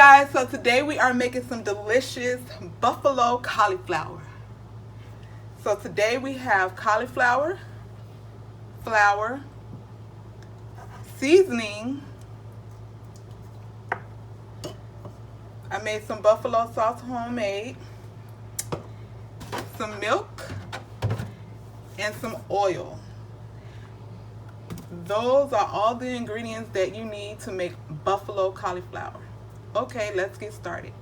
guys, so today we are making some delicious buffalo cauliflower. So today we have cauliflower, flour, seasoning. I made some buffalo sauce homemade, some milk, and some oil. Those are all the ingredients that you need to make buffalo cauliflower. Okay, let's get started.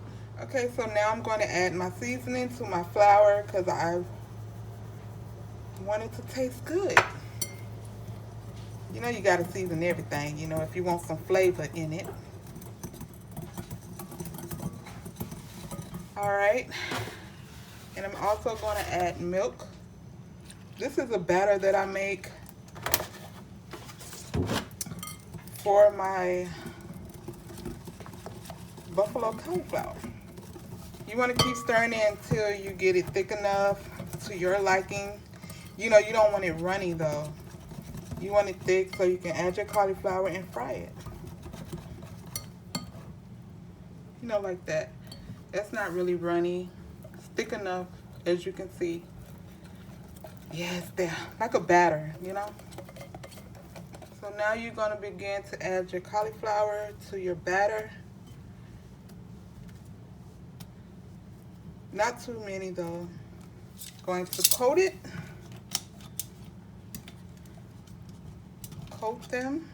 Okay, so now I'm going to add my seasoning to my flour because I want it to taste good. You know, you got to season everything, you know, if you want some flavor in it. Alright, and I'm also going to add milk. This is a batter that I make for my buffalo cauliflower. You want to keep stirring it until you get it thick enough to your liking. You know, you don't want it runny though. You want it thick so you can add your cauliflower and fry it. You know, like that. That's not really runny. It's thick enough, as you can see. Yes, there, like a batter, you know. So now you're going to begin to add your cauliflower to your batter. Not too many though. Going to coat it. Coat them.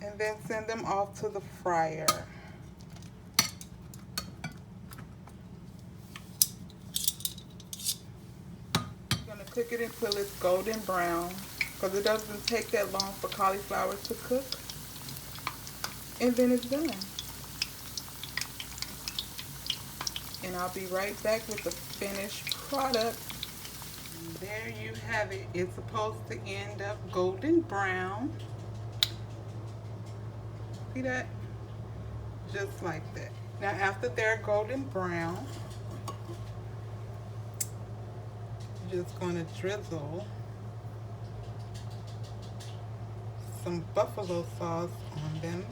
And then send them off to the fryer. I'm going to cook it until it's golden brown, because it doesn't take that long for cauliflower to cook. And then it's done. And I'll be right back with the finished product. And there you have it. It's supposed to end up golden brown. See that? Just like that. Now after they're golden brown, you're just going to drizzle some buffalo sauce on them.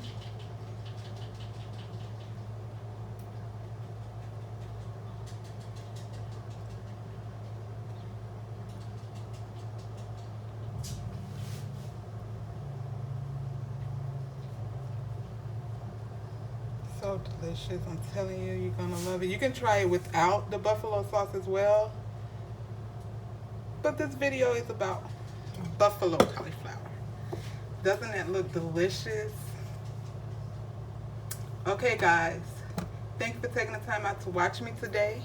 So delicious, I'm telling you, you're gonna love it. You can try it without the buffalo sauce as well, but this video is about buffalo cauliflower. Doesn't it look delicious? Okay guys, thank you for taking the time out to watch me today.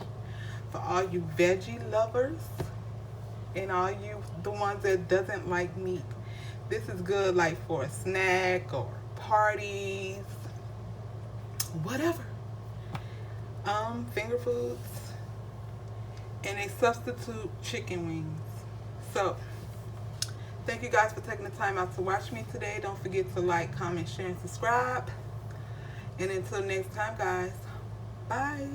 For all you veggie lovers and all you the ones that doesn't like meat, this is good like for a snack or parties, whatever. Finger foods, and a substitute chicken wings. So thank you guys for taking the time out to watch me today. Don't forget to like, comment, share, and subscribe. And until next time guys, bye.